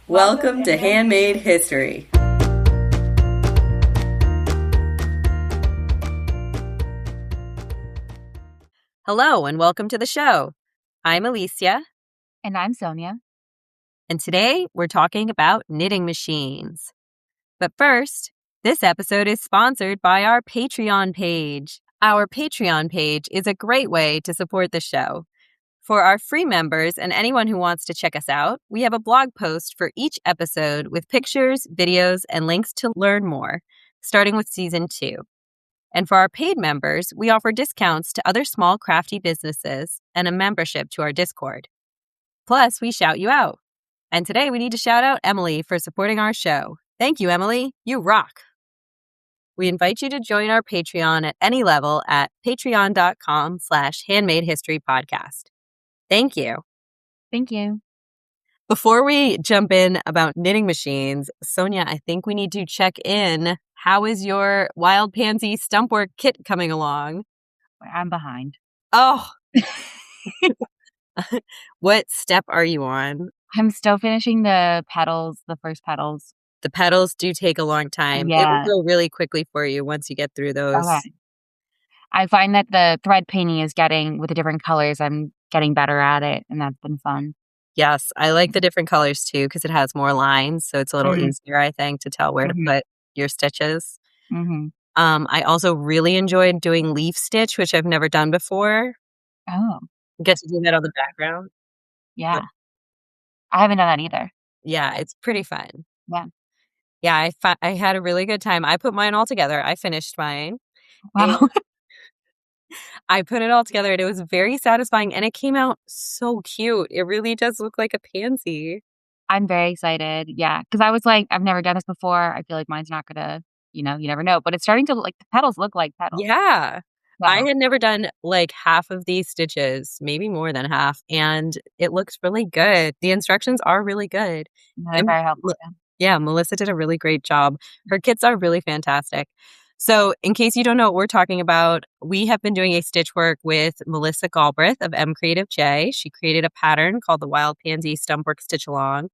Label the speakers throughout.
Speaker 1: Welcome to Handmade History.
Speaker 2: Hello and welcome to the show. I'm Alicia.
Speaker 3: And I'm Sonia.
Speaker 2: And today we're talking about knitting machines. But first, this episode is sponsored by our Patreon page. Our Patreon page is a great way to support the show. For our free members and anyone who wants to check us out, we have a blog post for each episode with pictures, videos, and links to learn more, starting with Season 2. And for our paid members, we offer discounts to other small crafty businesses and a membership to our Discord. Plus, we shout you out. And today we need to shout out Emily for supporting our show. Thank you, Emily. You rock. We invite you to join our Patreon at any level at patreon.com/handmadehistorypodcast. Thank you.
Speaker 3: Thank you.
Speaker 2: Before we jump in about knitting machines, Sonia, I think we need to check in. How is your wild pansy stumpwork kit coming along?
Speaker 3: I'm behind.
Speaker 2: Oh. What step are you on?
Speaker 3: I'm still finishing the petals, the first petals.
Speaker 2: The petals do take a long time.
Speaker 3: Yeah.
Speaker 2: It will go really quickly for you once you get through those.
Speaker 3: Okay. I find that the thread painting is getting, with the different colors, I'm getting better at it, and that's been fun.
Speaker 2: Yes, I like the different colors too because it has more lines, so it's a little easier, I think, to tell where to put your stitches. I also really enjoyed doing leaf stitch, which I've never done before.
Speaker 3: Oh.
Speaker 2: You get to do that on the background.
Speaker 3: Yeah. I haven't done that either.
Speaker 2: Yeah, it's pretty fun.
Speaker 3: Yeah.
Speaker 2: Yeah, I had a really good time. I put mine all together. I finished mine.
Speaker 3: Wow.
Speaker 2: I put it all together and it was very satisfying and it came out so cute. It really does look like a pansy.
Speaker 3: I'm very excited. Yeah. Because I was like, I've never done this before. I feel like mine's not going to, you never know. But it's starting to the petals look like petals.
Speaker 2: Yeah.
Speaker 3: Wow.
Speaker 2: I had never done like half of these stitches, maybe more than half. And it looks really good. The instructions are really good.
Speaker 3: They're very helpful.
Speaker 2: Yeah, Melissa did a really great job. Her kits are really fantastic. So in case you don't know what we're talking about, we have been doing a stitch work with Melissa Galbraith of M Creative J. She created a pattern called the Wild Pansy Stumpwork Stitch Along.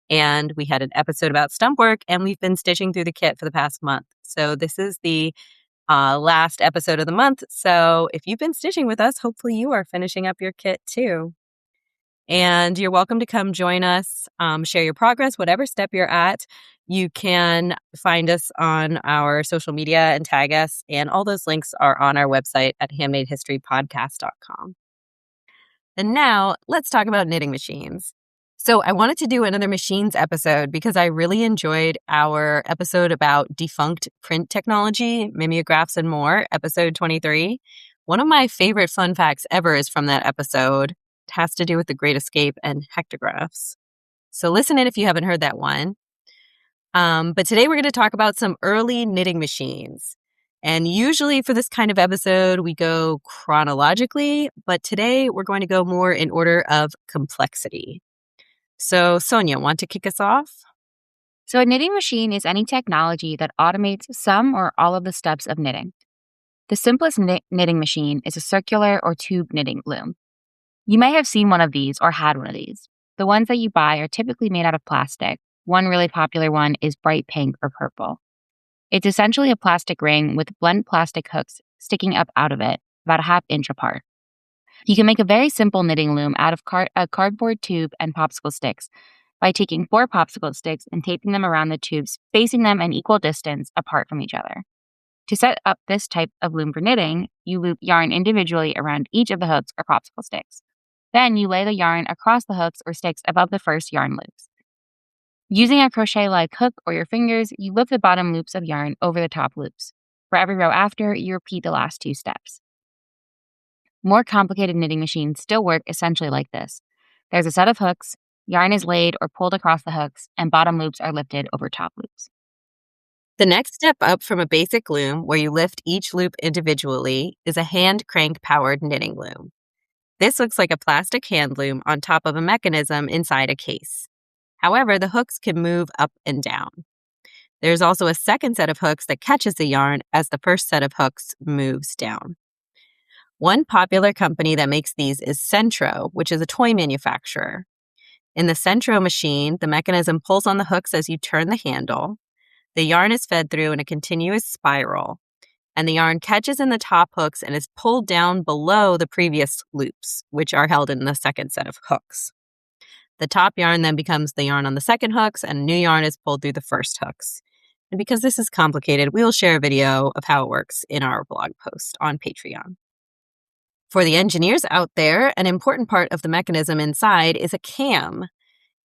Speaker 2: And we had an episode about stump work, and we've been stitching through the kit for the past month. So this is the last episode of the month. So if you've been stitching with us, hopefully you are finishing up your kit too. And you're welcome to come join us, share your progress, whatever step you're at. You can find us on our social media and tag us. And all those links are on our website at handmadehistorypodcast.com. And now let's talk about knitting machines. So I wanted to do another machines episode because I really enjoyed our episode about defunct print technology, mimeographs, and more, episode 23. One of my favorite fun facts ever is from that episode. It has to do with the Great Escape and hectographs. So listen in if you haven't heard that one. But today we're going to talk about some early knitting machines. And usually for this kind of episode, we go chronologically, but today we're going to go more in order of complexity. So Sonia, want to kick us off?
Speaker 3: So a knitting machine is any technology that automates some or all of the steps of knitting. The simplest knitting machine is a circular or tube knitting loom. You may have seen one of these or had one of these. The ones that you buy are typically made out of plastic. One really popular one is bright pink or purple. It's essentially a plastic ring with blunt plastic hooks sticking up out of it, about a half inch apart. You can make a very simple knitting loom out of a cardboard tube and popsicle sticks by taking 4 popsicle sticks and taping them around the tubes, spacing them an equal distance apart from each other. To set up this type of loom for knitting, you loop yarn individually around each of the hooks or popsicle sticks. Then you lay the yarn across the hooks or sticks above the first yarn loops. Using a crochet-like hook or your fingers, you lift the bottom loops of yarn over the top loops. For every row after, you repeat the last 2 steps. More complicated knitting machines still work essentially like this. There's a set of hooks, yarn is laid or pulled across the hooks, and bottom loops are lifted over top loops.
Speaker 2: The next step up from a basic loom, where you lift each loop individually, is a hand crank-powered knitting loom. This looks like a plastic hand loom on top of a mechanism inside a case. However, the hooks can move up and down. There's also a second set of hooks that catches the yarn as the first set of hooks moves down. One popular company that makes these is Centro, which is a toy manufacturer. In the centro machine, the mechanism pulls on the hooks as you turn the handle. The yarn is fed through in a continuous spiral, and the yarn catches in the top hooks and is pulled down below the previous loops, which are held in the second set of hooks. The top yarn then becomes the yarn on the second hooks, and new yarn is pulled through the first hooks. And because this is complicated, we will share a video of how it works in our blog post on Patreon. For the engineers out there, an important part of the mechanism inside is a cam.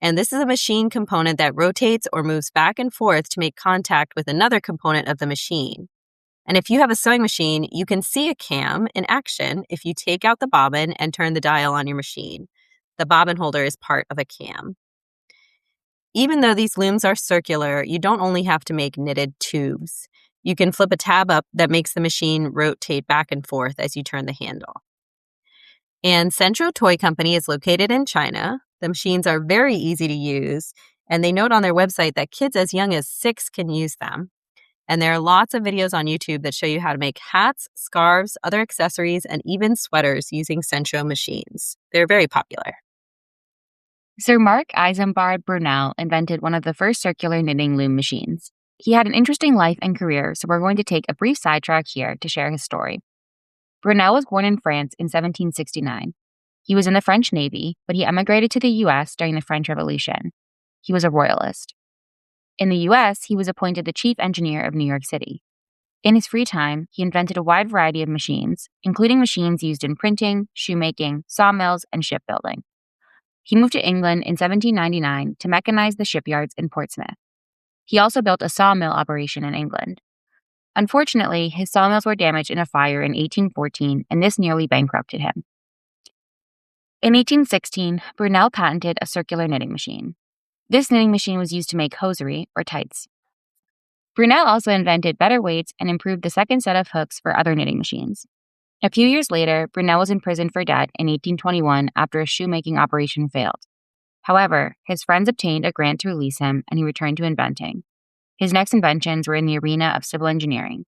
Speaker 2: And this is a machine component that rotates or moves back and forth to make contact with another component of the machine. And if you have a sewing machine, you can see a cam in action if you take out the bobbin and turn the dial on your machine. The bobbin holder is part of a cam. Even though these looms are circular, you don't only have to make knitted tubes. You can flip a tab up that makes the machine rotate back and forth as you turn the handle. And Centro Toy Company is located in China. The machines are very easy to use, and they note on their website that kids as young as 6 can use them. And there are lots of videos on YouTube that show you how to make hats, scarves, other accessories, and even sweaters using Centro machines. They're very popular.
Speaker 3: Sir Mark Isambard Brunel invented one of the first circular knitting loom machines. He had an interesting life and career, so we're going to take a brief sidetrack here to share his story. Brunel was born in France in 1769. He was in the French Navy, but he emigrated to the U.S. during the French Revolution. He was a royalist. In the U.S., he was appointed the chief engineer of New York City. In his free time, he invented a wide variety of machines, including machines used in printing, shoemaking, sawmills, and shipbuilding. He moved to England in 1799 to mechanize the shipyards in Portsmouth. He also built a sawmill operation in England. Unfortunately, his sawmills were damaged in a fire in 1814, and this nearly bankrupted him. In 1816, Brunel patented a circular knitting machine. This knitting machine was used to make hosiery, or tights. Brunel also invented better weights and improved the second set of hooks for other knitting machines. A few years later, Brunel was imprisoned for debt in 1821 after a shoemaking operation failed. However, his friends obtained a grant to release him, and he returned to inventing. His next inventions were in the arena of civil engineering.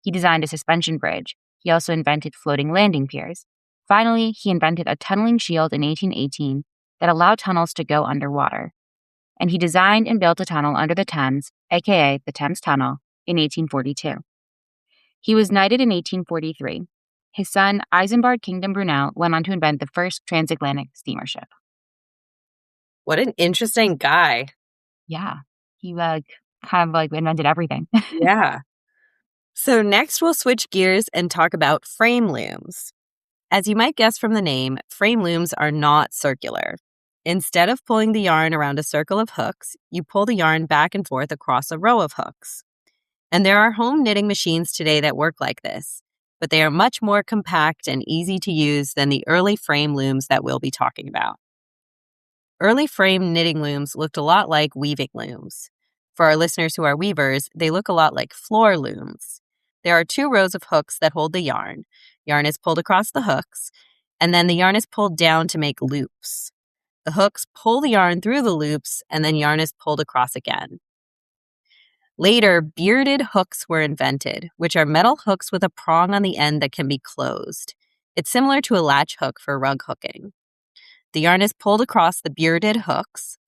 Speaker 3: He designed a suspension bridge. He also invented floating landing piers. Finally, he invented a tunneling shield in 1818 that allowed tunnels to go underwater. And he designed and built a tunnel under the Thames, aka the Thames Tunnel, in 1842. He was knighted in 1843. His son, Isambard Kingdom Brunel, went on to invent the first transatlantic steamer ship.
Speaker 2: What an interesting guy.
Speaker 3: Yeah, he kind of invented everything.
Speaker 2: Yeah. So next we'll switch gears and talk about frame looms. As you might guess from the name, frame looms are not circular. Instead of pulling the yarn around a circle of hooks, you pull the yarn back and forth across a row of hooks. And there are home knitting machines today that work like this, but they are much more compact and easy to use than the early frame looms that we'll be talking about. Early frame knitting looms looked a lot like weaving looms. For our listeners who are weavers, they look a lot like floor looms. There are 2 rows of hooks that hold the yarn. Yarn is pulled across the hooks, and then the yarn is pulled down to make loops. The hooks pull the yarn through the loops, and then yarn is pulled across again. Later, bearded hooks were invented, which are metal hooks with a prong on the end that can be closed. It's similar to a latch hook for rug hooking. The yarn is pulled across the bearded hooks.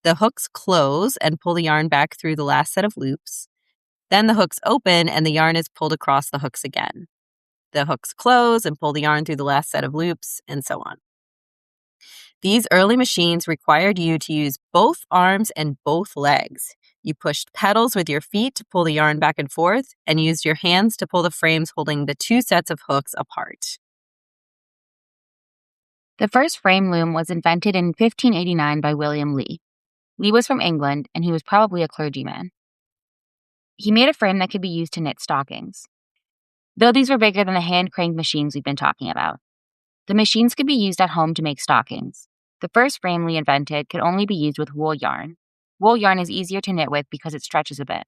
Speaker 2: The hooks close and pull the yarn back through the last set of loops. Then the hooks open and the yarn is pulled across the hooks again. The hooks close and pull the yarn through the last set of loops, and so on. These early machines required you to use both arms and both legs. You pushed pedals with your feet to pull the yarn back and forth, and used your hands to pull the frames holding the 2 sets of hooks apart.
Speaker 3: The first frame loom was invented in 1589 by William Lee. Lee was from England, and he was probably a clergyman. He made a frame that could be used to knit stockings. Though these were bigger than the hand-cranked machines we've been talking about. The machines could be used at home to make stockings. The first frame Lee invented could only be used with wool yarn. Wool yarn is easier to knit with because it stretches a bit.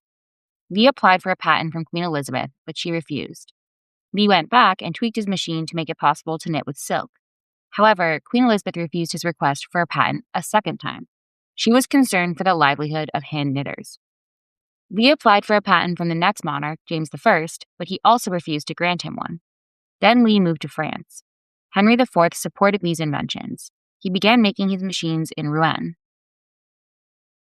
Speaker 3: Lee applied for a patent from Queen Elizabeth, but she refused. Lee went back and tweaked his machine to make it possible to knit with silk. However, Queen Elizabeth refused his request for a patent a second time. She was concerned for the livelihood of hand knitters. Lee applied for a patent from the next monarch, James I, but he also refused to grant him one. Then Lee moved to France. Henry IV supported Lee's inventions. He began making his machines in Rouen.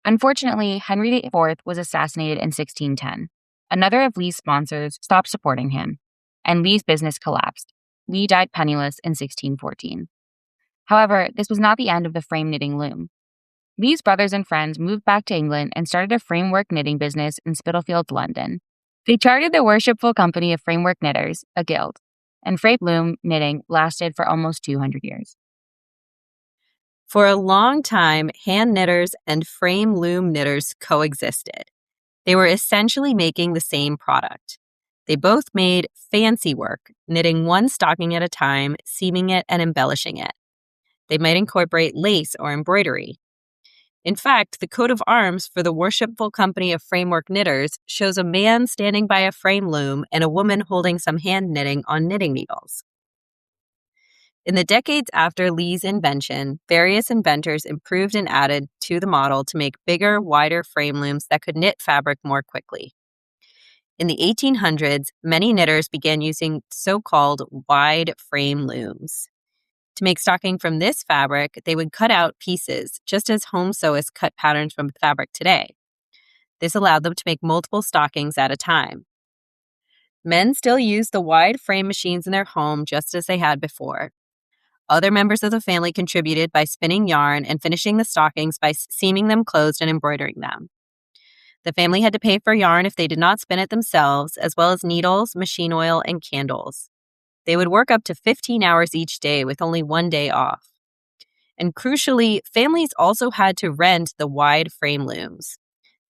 Speaker 3: Unfortunately, Henry IV was assassinated in 1610. Another of Lee's sponsors stopped supporting him, and Lee's business collapsed. Lee died penniless in 1614. However, this was not the end of the frame knitting loom. Lee's brothers and friends moved back to England and started a framework knitting business in Spitalfields, London. They chartered the Worshipful Company of Framework Knitters, a guild, and frame loom knitting lasted for almost 200 years.
Speaker 2: For a long time, hand knitters and frame loom knitters coexisted. They were essentially making the same product. They both made fancy work, knitting one stocking at a time, seaming it and embellishing it. They might incorporate lace or embroidery. In fact, the coat of arms for the Worshipful Company of Framework Knitters shows a man standing by a frame loom and a woman holding some hand knitting on knitting needles. In the decades after Lee's invention, various inventors improved and added to the model to make bigger, wider frame looms that could knit fabric more quickly. In the 1800s, many knitters began using so-called wide frame looms. To make stocking from this fabric, they would cut out pieces, just as home sewists cut patterns from fabric today. This allowed them to make multiple stockings at a time. Men still used the wide frame machines in their home just as they had before. Other members of the family contributed by spinning yarn and finishing the stockings by seaming them closed and embroidering them. The family had to pay for yarn if they did not spin it themselves, as well as needles, machine oil, and candles. They would work up to 15 hours each day with only one day off. And crucially, families also had to rent the wide frame looms.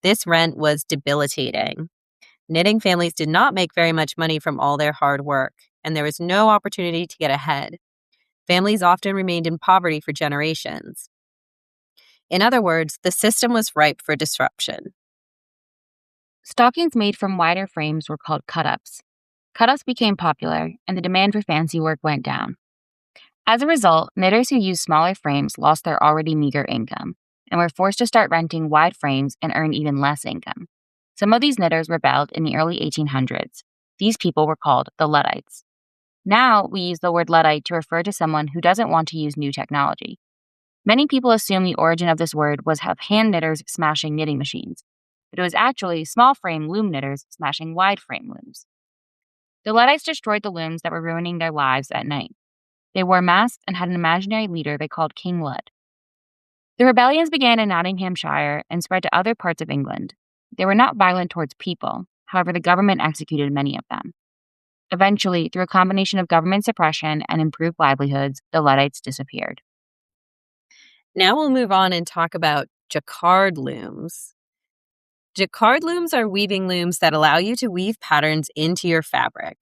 Speaker 2: This rent was debilitating. Knitting families did not make very much money from all their hard work, and there was no opportunity to get ahead. Families often remained in poverty for generations. In other words, the system was ripe for disruption.
Speaker 3: Stockings made from wider frames were called cut-ups. Cut-ups became popular, and the demand for fancy work went down. As a result, knitters who used smaller frames lost their already meager income, and were forced to start renting wide frames and earn even less income. Some of these knitters rebelled in the early 1800s. These people were called the Luddites. Now, we use the word Luddite to refer to someone who doesn't want to use new technology. Many people assume the origin of this word was of hand knitters smashing knitting machines, but it was actually small frame loom knitters smashing wide frame looms. The Luddites destroyed the looms that were ruining their lives at night. They wore masks and had an imaginary leader they called King Lud. The rebellions began in Nottinghamshire and spread to other parts of England. They were not violent towards people, however, the government executed many of them. Eventually, through a combination of government suppression and improved livelihoods, the Luddites disappeared.
Speaker 2: Now we'll move on and talk about Jacquard looms. Jacquard looms are weaving looms that allow you to weave patterns into your fabric.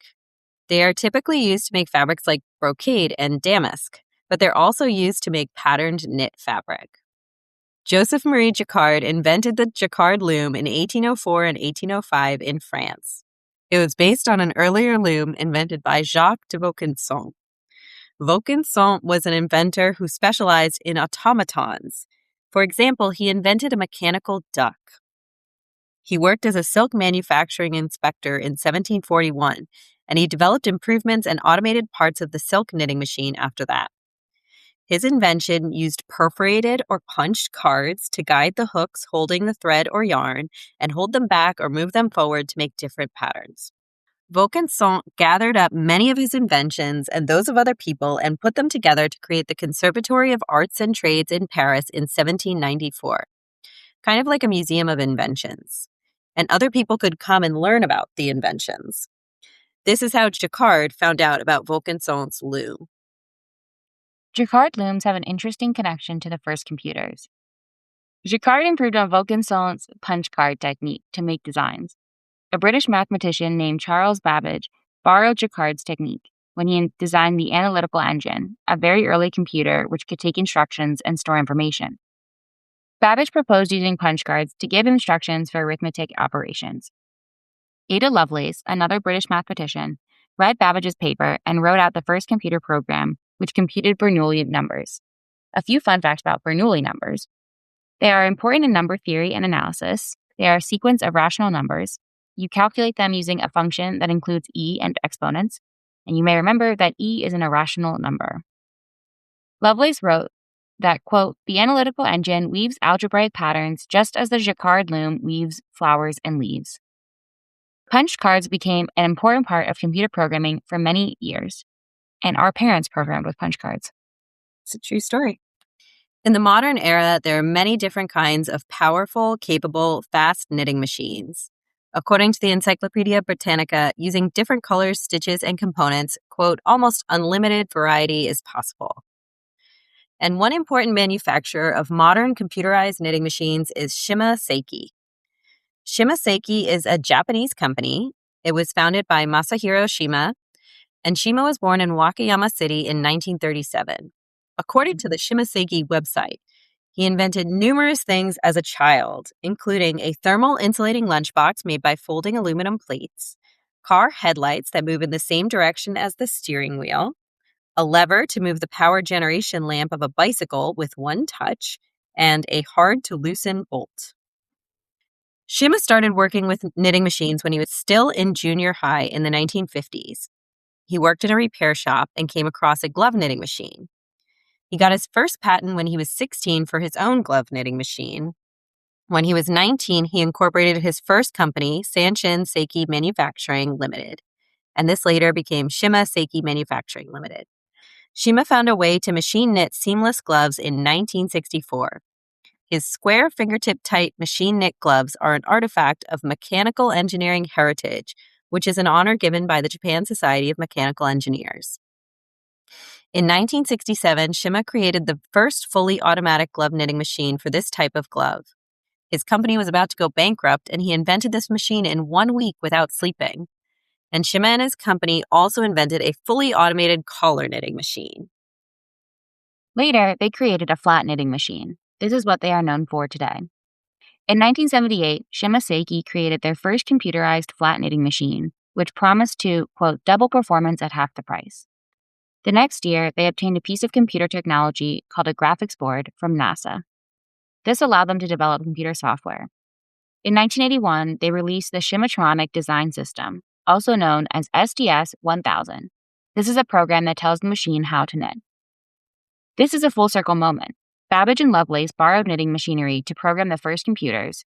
Speaker 2: They are typically used to make fabrics like brocade and damask, but they're also used to make patterned knit fabric. Joseph-Marie Jacquard invented the Jacquard loom in 1804 and 1805 in France. It was based on an earlier loom invented by Jacques de Vaucanson. Vaucanson was an inventor who specialized in automatons. For example, he invented a mechanical duck. He worked as a silk manufacturing inspector in 1741, and he developed improvements and automated parts of the silk knitting machine after that. His invention used perforated or punched cards to guide the hooks holding the thread or yarn and hold them back or move them forward to make different patterns. Vaucanson gathered up many of his inventions and those of other people and put them together to create the Conservatory of Arts and Trades in Paris in 1794, kind of like a museum of inventions. And other people could come and learn about the inventions. This is how Jacquard found out about Vaucanson's loom.
Speaker 3: Jacquard looms have an interesting connection to the first computers. Jacquard improved on Vaucanson's punch card technique to make designs. A British mathematician named Charles Babbage borrowed Jacquard's technique when he designed the analytical engine, a very early computer which could take instructions and store information. Babbage proposed using punch cards to give instructions for arithmetic operations. Ada Lovelace, another British mathematician, read Babbage's paper and wrote out the first computer program which computed Bernoulli numbers. A few fun facts about Bernoulli numbers. They are important in number theory and analysis. They are a sequence of rational numbers. You calculate them using a function that includes e and exponents, and you may remember that e is an irrational number. Lovelace wrote that, quote, the analytical engine weaves algebraic patterns just as the Jacquard loom weaves flowers and leaves. Punch cards became an important part of computer programming for many years, and our parents programmed with punch cards.
Speaker 2: It's a true story. In the modern era, there are many different kinds of powerful, capable, fast knitting machines. According to the Encyclopedia Britannica, using different colors, stitches, and components, quote, almost unlimited variety is possible. And one important manufacturer of modern computerized knitting machines is Shima Seiki. Shima Seiki is a Japanese company. It was founded by Masahiro Shima, and Shima was born in Wakayama City in 1937. According to the Shima Seiki website, he invented numerous things as a child, including a thermal insulating lunchbox made by folding aluminum plates, car headlights that move in the same direction as the steering wheel, a lever to move the power generation lamp of a bicycle with one touch, and a hard-to-loosen bolt. Shima started working with knitting machines when he was still in junior high in the 1950s. He worked in a repair shop and came across a glove knitting machine. He got his first patent when he was 16 for his own glove knitting machine. When he was 19, he incorporated his first company, Sanshin Seiki Manufacturing Limited, and this later became Shima Seiki Manufacturing Limited. Shima found a way to machine knit seamless gloves in 1964. His square fingertip tight machine knit gloves are an artifact of mechanical engineering heritage, which is an honor given by the Japan Society of Mechanical Engineers. In 1967, Shima created the first fully automatic glove knitting machine for this type of glove. His company was about to go bankrupt, and he invented this machine in 1 week without sleeping. And Shima and his company also invented a fully automated collar knitting machine.
Speaker 3: Later, they created a flat knitting machine. This is what they are known for today. In 1978, Shima Seiki created their first computerized flat knitting machine, which promised to, quote, double performance at half the price. The next year, they obtained a piece of computer technology called a graphics board from NASA. This allowed them to develop computer software. In 1981, they released the Shimatronic Design System, also known as SDS-1000. This is a program that tells the machine how to knit. This is a full circle moment. Babbage and Lovelace borrowed knitting machinery to program the first computers.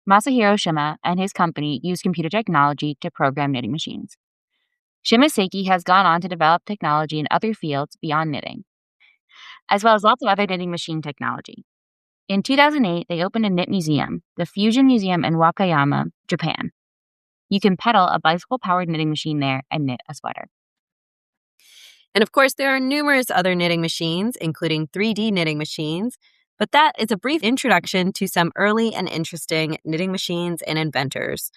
Speaker 3: Masahiro Shima and his company used computer technology to program knitting machines. Shima Seiki has gone on to develop technology in other fields beyond knitting, as well as lots of other knitting machine technology. In 2008, they opened a knit museum, the Fusion Museum in Wakayama, Japan. You can pedal a bicycle-powered knitting machine there and knit a sweater.
Speaker 2: And of course, there are numerous other knitting machines, including 3D knitting machines, but that is a brief introduction to some early and interesting knitting machines and inventors.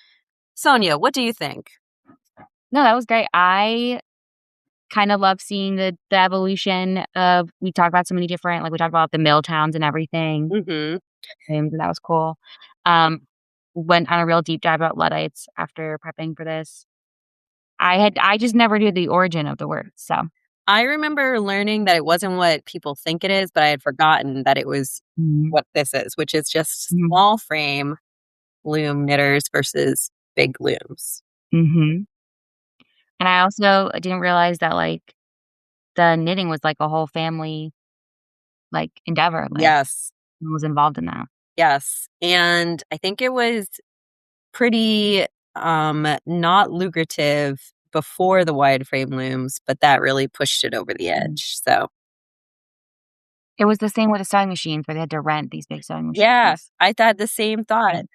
Speaker 2: Sonia, what do you think?
Speaker 3: No, that was great. I kind of love seeing the evolution of, we talked about so many different, like we talked about the mill towns and everything.
Speaker 2: Mm-hmm.
Speaker 3: And that was cool. Went on a real deep dive about Luddites after prepping for this. I just never knew the origin of the word, so.
Speaker 2: I remember learning that it wasn't what people think it is, but I had forgotten that it was what this is, which is just small frame loom knitters versus big looms.
Speaker 3: Mm-hmm. And I also didn't realize that, like, the knitting was, like, a whole family, like, endeavor. Like,
Speaker 2: yes.
Speaker 3: I was involved in that.
Speaker 2: Yes. And I think it was pretty not lucrative before the wide frame looms, but that really pushed it over the edge. So
Speaker 3: it was the same with the sewing machines where they had to rent these big sewing machines.
Speaker 2: Yeah, I thought the same thought.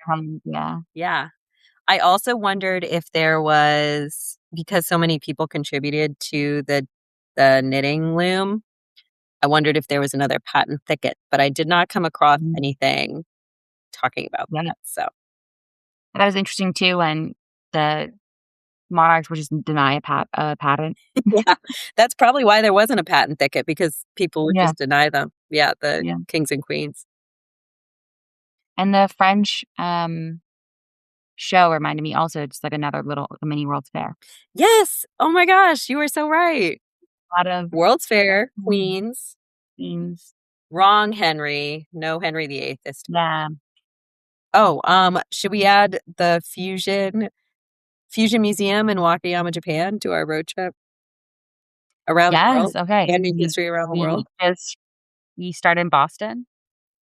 Speaker 3: Yeah.
Speaker 2: I also wondered if there was, because so many people contributed to the knitting loom, I wondered if there was another patent thicket, but I did not come across anything talking about that. So
Speaker 3: that was interesting too when the monarchs would just deny a patent.
Speaker 2: Yeah, that's probably why there wasn't a patent thicket, because people would just deny them. Yeah, the kings and queens.
Speaker 3: And the French show reminded me also just like another little mini World's Fair.
Speaker 2: Yes. Oh my gosh, you were so right.
Speaker 3: A lot of
Speaker 2: World's Fair, Queens. Wrong Henry. No Henry VIII this time.
Speaker 3: Yeah.
Speaker 2: Oh, should we add the Fusion Museum in Wakayama, Japan to our road trip around the world?
Speaker 3: Okay.
Speaker 2: And history around the world.
Speaker 3: We start in Boston,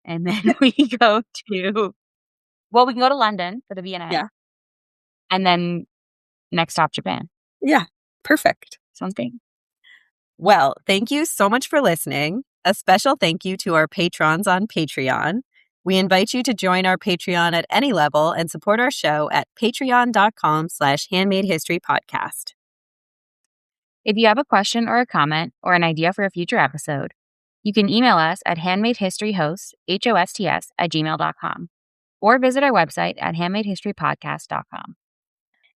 Speaker 3: and then we go to, we can go to London for the V&A.
Speaker 2: Yeah.
Speaker 3: And then next stop, Japan.
Speaker 2: Yeah, perfect.
Speaker 3: Sounds great.
Speaker 2: Well, thank you so much for listening. A special thank you to our patrons on Patreon. We invite you to join our Patreon at any level and support our show at patreon.com/handmadehistorypodcast.
Speaker 3: If you have a question or a comment or an idea for a future episode, you can email us at handmadehistoryhosts@gmail.com or visit our website at handmadehistorypodcast.com.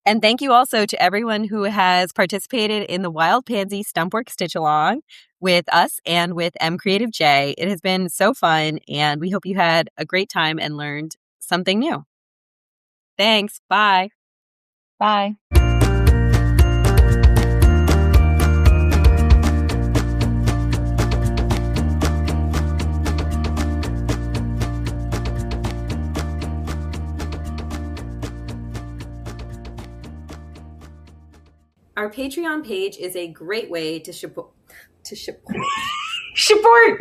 Speaker 2: And thank you also to everyone who has participated in the Wild Pansy Stumpwork Stitch Along with us and with M Creative J. It has been so fun, and we hope you had a great time and learned something new. Thanks. Bye.
Speaker 3: Bye.
Speaker 1: Our Patreon page is a great way to support.
Speaker 3: Support!